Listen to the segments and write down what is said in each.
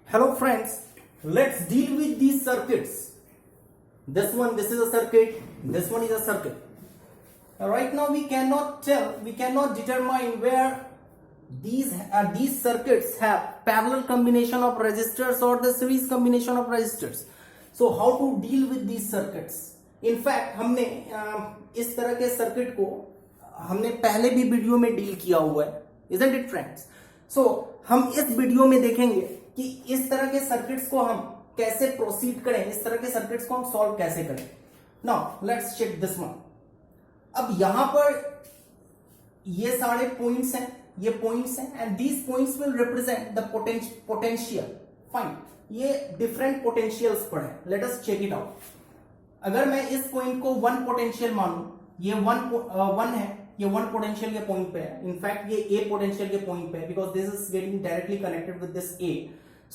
Hello friends, let's deal with these circuits. This is a circuit, this one is a circuit. Right now we cannot determine where these circuits have parallel combination of resistors or the series combination of resistors. So how to deal with these circuits? In fact हमने इस तरह के circuit को हमने पहले भी video में deal किया हुआ है, isn't it friends? So हम इस वीडियो में देखेंगे कि इस तरह के सर्किट्स को हम कैसे प्रोसीड करें, इस तरह के सर्किट्स को हम सॉल्व कैसे करें. Now let's check this one. अब यहां पर ये सारे पॉइंट्स हैं, ये पॉइंट्स हैं and these points will represent the potential. Fine, ये डिफरेंट पोटेंशियल्स पर है. Let us check it out. अगर मैं इस पॉइंट को वन पोटेंशियल मानूं, ये वन है, ये वन पोटेंशियल के पॉइंट पे है. इनफैक्ट ये ए पोटेंशियल के पॉइंट पे है because this is getting directly connected with this A.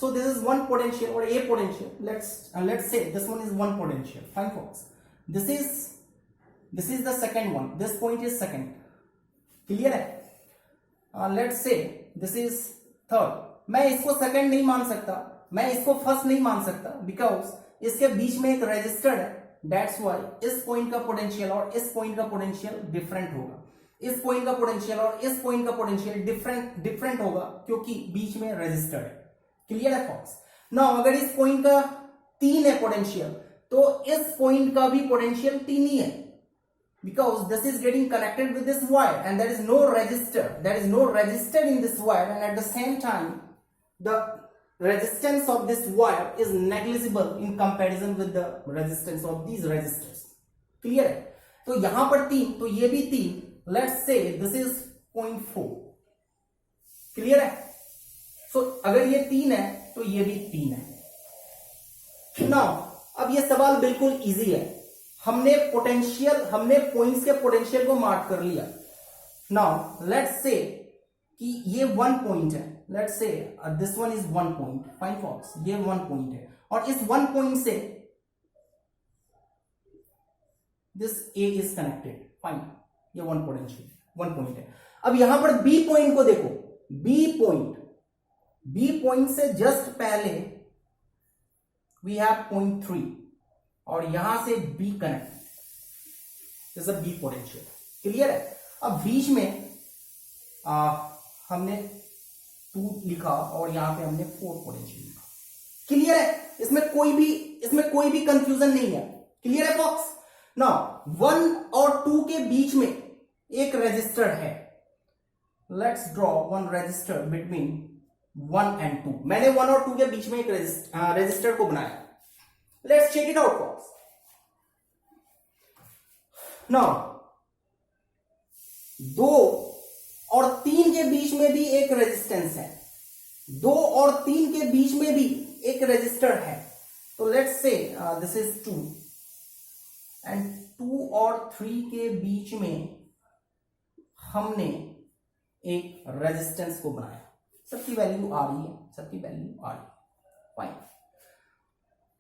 So this is one potential or a potential. Let's say this one is one potential. Fine folks. This is the second one. This point is second. Clear है? Let's say this is third. मैं इसको second नहीं मान सकता, मैं इसको first नहीं मान सकता because इसके बीच में एक resistor है. That's why इस point का potential और इस point का potential different होगा. इस point का potential और इस point का potential different होगा क्योंकि बीच में resistor है. क्लियर है फॉक्स? नाउ अगर इस पॉइंट का 3 है पोटेंशियल, तो इस पॉइंट का भी पोटेंशियल 3 ही है because this is getting connected with this wire and there is no resistor in this wire and at the same time the resistance of this wire is negligible in comparison with the resistance of these resistors. Clear है? तो यहां पर 3, तो ये भी 3. Let's say this is 0.4. Clear है? So, अगर ये 3 है तो ये भी 3 है. नाउ अब ये सवाल बिल्कुल इजी है. हमने पॉइंट्स के पोटेंशियल को मार्क कर लिया. नाउ लेट्स से कि ये 1 पॉइंट है. Let's say this one is 1 point. Fine folks, ये 1 पॉइंट है और इस 1 पॉइंट से this A is connected. Fine, ये 1 पॉइंट है. अब यहां पर बी पॉइंट को देखो. बी पॉइंट से जस्ट पहले वी हैव 0.3 और यहां से B connect. This is B potential. Clear है? अब बीच में हमने 2 लिखा और यहां पे हमने 4 पोटेंशियल लिखा. क्लियर है? इसमें कोई भी कंफ्यूजन नहीं है. क्लियर है फॉक्स? नाउ 1 और 2 के बीच में एक रेजिस्टर है. Let's draw one resistor between 1 and 2. मैंने 1 और 2 के बीच में एक रेजिस्टर को बनाया. Let's check it out folks. Now 2 और 3 के बीच में भी एक रेजिस्टेंस है. 2 और 3 के बीच में भी एक रेजिस्टर है. तो let's say this is 2 and 2 और 3 के बीच में हमने एक रेजिस्टेंस को बनाया. सबकी वैल्यू आ रही है. फाइन.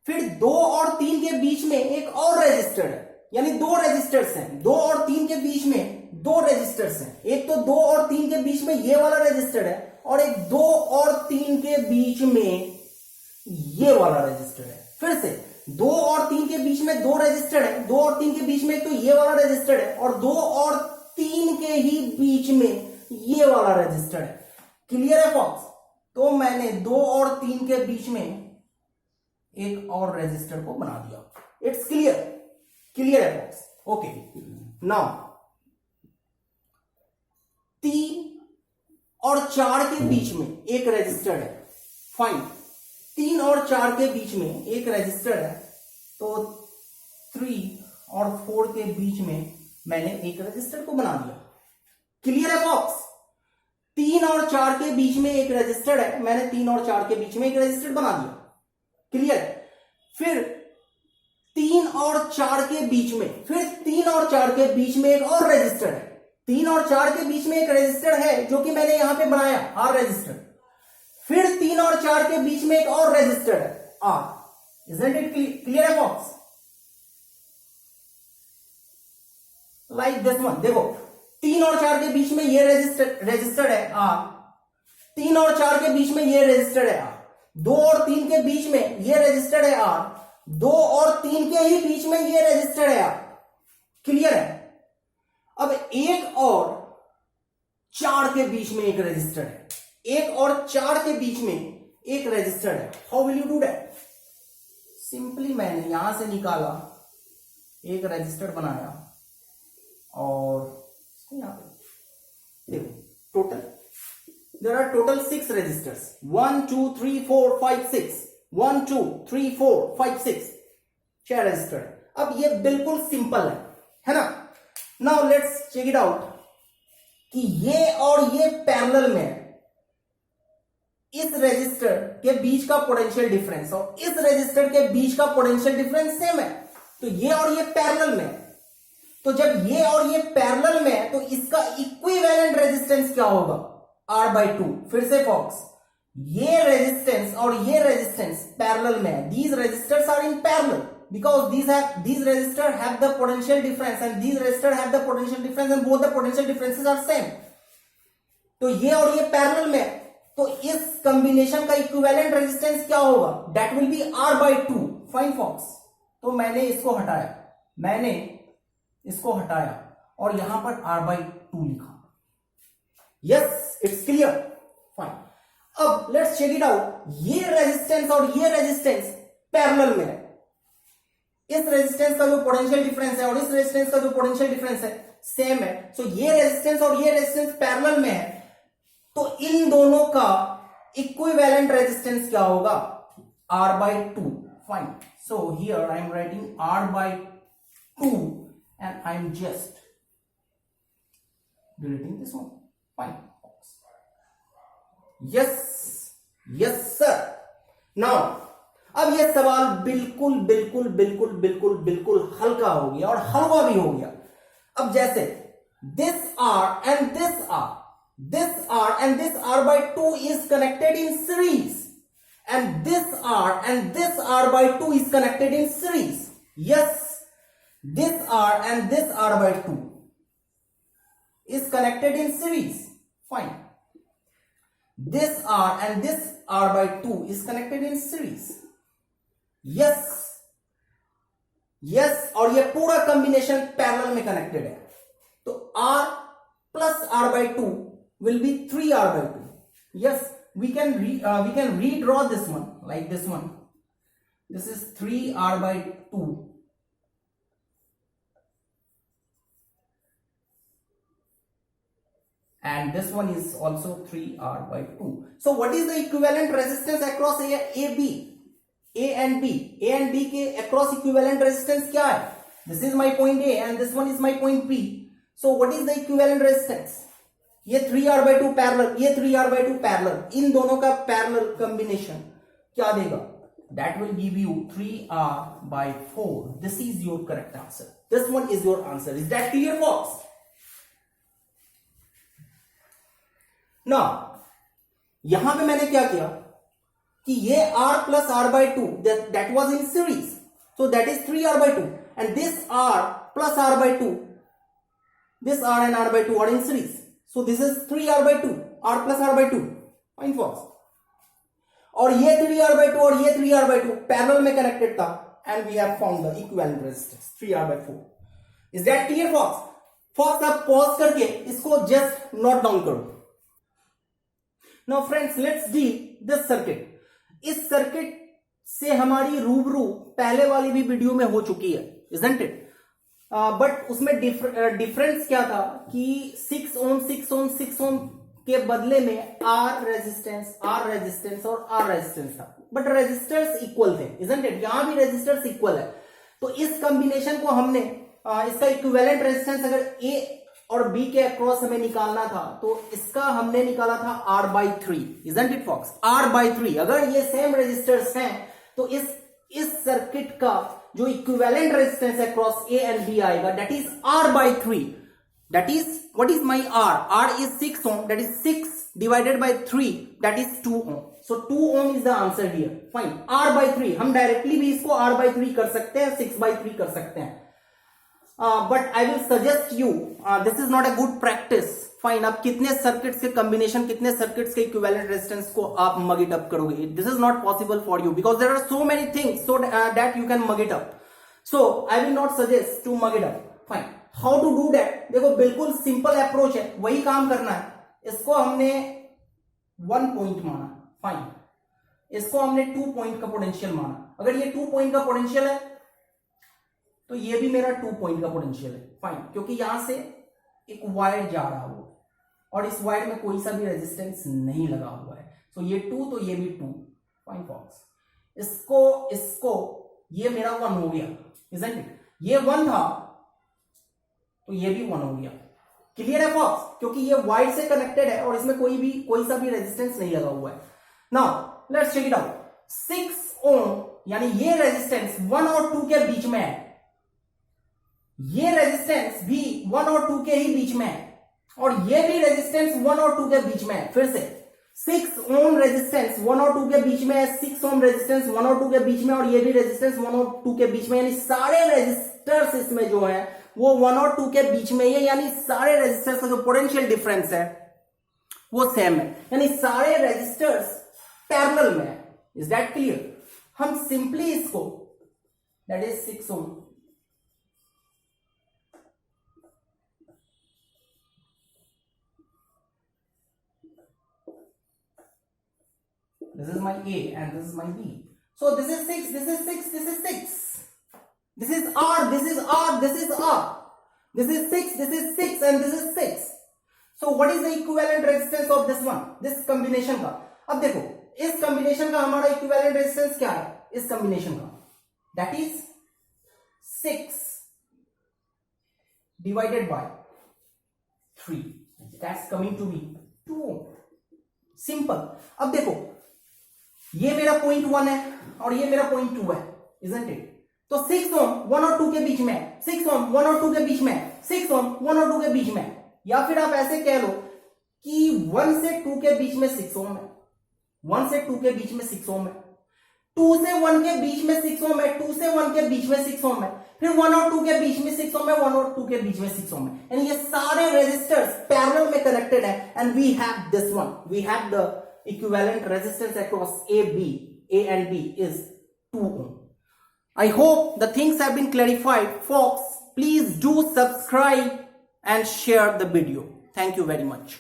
फिर 2 और 3 के बीच में एक और रेजिस्टर है, यानी 2 रेजिस्टर्स हैं. 2 और 3 के बीच में 2 रेजिस्टर्स हैं. एक तो 2 और 3 के बीच में ये वाला रेजिस्टर है और एक 2 और 3 के बीच में ये वाला रेजिस्टर है. फिर से 2 और 3 के बीच में 2 रेजिस्टर है. 2 और 3 के बीच में तो ये वाला रेजिस्टर है और 2 और 3 के ही बीच में ये वाला रेजिस्टर है. क्लियर है फॉक्स? तो मैंने 2 और 3 के बीच में एक और रेजिस्टर को बना दिया. इट्स क्लियर है फॉक्स? ओके. नाउ 3 और 4 के बीच में एक रेजिस्टर है. फाइन. 3 और 4 के बीच में एक रेजिस्टर है, तो 3 और 4 के बीच में मैंने एक रेजिस्टर को बना दिया. क्लियर है फॉक्स? 3 और 4 के बीच में एक रेजिस्टर है, मैंने 3 और 4 के बीच में एक रेजिस्टर बना दिया. क्लियर? फिर 3 और 4 के बीच में, फिर 3 और 4 के बीच में एक और रेजिस्टर है. 3 और 4 के बीच में एक रेजिस्टर है जो कि मैंने यहां पे बनाया, आर रेजिस्टर. फिर 3 और 4 के बीच में एक और रेजिस्टर है, आर. इजंट इट क्लियर है फॉक्स? Like this one. देखो 3 और 4 के बीच में ये रेजिस्टर है आर. 3 और 4 के बीच में ये रेजिस्टर है आर. 2 और 3 के बीच में ये रजिस्टर्ड है R, 2 और 3 के ही बीच में ये रजिस्टर्ड है R। क्लियर है? अब 1 और 4 के बीच में एक रजिस्टर्ड है, 1 और 4 के बीच में एक रजिस्टर्ड है। How will you do that? Simply मैंने यहां से निकाला, एक रजिस्टर्ड बनाया और यहां पे देखो total there are total 6 registers 1 2 3 4 5 6 1 2 3 4 5 6 6 resistor है। अब ये बिल्कुल सिंपल है ना? Now let's check it out कि ये और ये पैरेलल में, इस रजिस्टर के बीच का पोटेंशियल डिफरेंस और इस रजिस्टर के बीच का पोटेंशियल डिफरेंस सेम है। तो ये और ये पैरेलल में, तो जब ये और ये पैरेलल में है तो इसका इक्विवेलेंट रेजिस्टेंस क्या होगा? R/2। फिर से फॉक्स, ये रेजिस्टेंस और ये रेजिस्टेंस पैरेलल में है। These resistors are in parallel because these resistors have the potential difference and these resistors have the potential difference and both the potential differences are same। तो ये और ये पैरेलल में, तो इस कॉम्बिनेशन का इक्विवेलेंट रेजिस्टेंस क्या होगा? That will be R/2। Fine folks. तो मैंने इसको हटाया और यहां पर R/2 लिखा। Yes, it's clear, fine. अब लेट्स चेक इट आउट, ये रेजिस्टेंस और ये रेजिस्टेंस पैरेलल में है। इस रेजिस्टेंस का जो पोटेंशियल डिफरेंस है और इस रेजिस्टेंस का जो पोटेंशियल डिफरेंस है सेम है। सो ये रेजिस्टेंस और ये रेजिस्टेंस पैरेलल में है, तो इन दोनों का इक्विवेलेंट रेजिस्टेंस क्या होगा? R/2। Fine. So here I am writing R/2 and I am just deleting this one। Fine। Yes sir। Now अब ये सवाल बिल्कुल हल्का हो गया और हलवा भी हो गया। अब जैसे this R and this R/2 is connected in series and this R/2 is connected in series। Yes, this R and this R/2 is connected in series। Fine। This R and this R/2 is connected in series। yes, और ये पूरा combination parallel में connected है। तो R plus R/2 will be 3R/2। Yes, we can redraw this one like this one। This is 3R/2 and this one is also 3R/2। So what is the equivalent resistance across A and B के across equivalent resistance क्या है? This is my point A and this one is my point B। So what is the equivalent resistance? ये 3R/2 parallel, ये 3R/2 parallel, इन दोनों का parallel combination क्या देगा? That will give you 3R/4। This is your correct answer। This one is your answer। Is that clear, folks? Now यहां पे मैंने क्या किया कि ये R plus R/2 that was in series, so that is 3R/2 and this R plus R/2, this R and R/2 are in series, so this is 3R/2, R plus R/2। fine folks। और ये 3R/2 और ये 3R/2 parallel में connected था and we have found the equivalent resistance 3R/4। is that clear folks? folks आप pause करके इसको just note down करो। Now friends, let's deal this circuit। इस सर्किट से हमारी रूबरू पहले वाली भी वीडियो में हो चुकी है, isn't it? बट उसमें डिफरेंस क्या था कि 6 ओम के बदले में R रेजिस्टेंस और R रेजिस्टेंस था, बट रेजिस्टर्स इक्वल थे, isn't it? यहां भी रेजिस्टर्स इक्वल है। तो इस कॉम्बिनेशन को हमने इसका इक्विवेलेंट रेजिस्टेंस अगर A और B के अक्रॉस हमें निकालना था तो इसका हमने निकाला था R/3। isn't it folks? R/3। अगर ये सेम रेजिस्टर्स हैं तो इस सर्किट का जो इक्विवेलेंट रेजिस्टेंस है अक्रॉस A एंड B आएगा, that is R/3। That is what is my R? R is 6 ohm, that is 6 divided by 3, that is 2 ohm। so 2 ohm is the answer here। fine। R/3 हम directly भी इसको R/3 कर सकते हैं, 6/3 कर सकते हैं। But I will suggest you, this is not a good practice fine, आप कितने सर्किट्स के कॉम्बिनेशन, कितने सर्किट्स के इक्विवेलेंट रेजिस्टेंस को आप मग इट अप करोगे? This is not possible for you because there are so many things so that you can mug it up. So I will not suggest to mug it up. Fine, how to do that? देखो बिल्कुल simple approach है, वही काम करना है. इसको हमने 1 point माना, फाइन. इसको हमने 2 पॉइंट का पोटेंशियल माना. अगर ये 2 पॉइंट का पोटेंशियल है तो ये भी मेरा 2 पॉइंट का पोटेंशियल है, फाइन, क्योंकि यहां से एक वायर जा रहा हो और इस वायर में कोई सा भी रेजिस्टेंस नहीं लगा हुआ है. सो ये 2 तो ये भी 2, फाइन फॉक्स. इसको ये मेरा 1 हो गया, इजंट इट? ये 1 था तो ये भी 1 हो गया. क्लियर है फॉक्स? क्योंकि ये वायर से कनेक्टेड है और इसमें कोई सा भी रेजिस्टेंस नहीं लगा हुआ है. Now let's check it out. 6 ohm यानी ये रेजिस्टेंस 1 और 2 के बीच में है. ये रेजिस्टेंस भी 1 और 2 के ही बीच में है और ये भी रेजिस्टेंस 1 और 2 के बीच में है. फिर से 6 ओम रेजिस्टेंस 1 और 2 के बीच में है, 6 ओम रेजिस्टेंस 1 और 2 के बीच में, और ये भी रेजिस्टेंस 1 और 2 के बीच में. यानी सारे रेजिस्टर्स इसमें जो है वो 1 और 2 के बीच में ही है. यानी सारे रेजिस्टर्स का जो पोटेंशियल डिफरेंस है वो सेम है. यानी सारे रेजिस्टर्स पैरेलल में है. Is that clear? हम सिंपली इसको, that is 6 ohm, this is my A and this is my B. So this is 6, this is 6, this is 6. This is R, this is R, this is R. This is 6, this is 6 and this is 6. So what is the equivalent resistance of this one? This combination का. अब देखो इस combination का हमारा equivalent resistance क्या है? इस combination का that is 6 divided by 3. That's coming to be 2. Simple. अब देखो ये मेरा 0.1 है और ये मेरा 0.2 है, isn't it? तो 6 ओम 1 और 2 के बीच में, 6 ओम 1 और 2 के बीच में, 6 ओम 1 और 2 के बीच में. या फिर आप ऐसे कह लो कि 1 से 2 के बीच में 6 ओम है, 1 से 2 के बीच में 6 ओम है, 2 से 1 के बीच में 6 ओम है, 2 से 1 के बीच में 6 ओम है, फिर 1 और 2 के बीच में 6 ओम है, 1 और 2 के बीच में 6 ओम है. यानी ये सारे रेजिस्टर्स पैरेलल में कनेक्टेड है and we have this one, we have the equivalent resistance across A and B is 2 ohm. I hope the things have been clarified. Folks, please do subscribe and share the video. Thank you very much.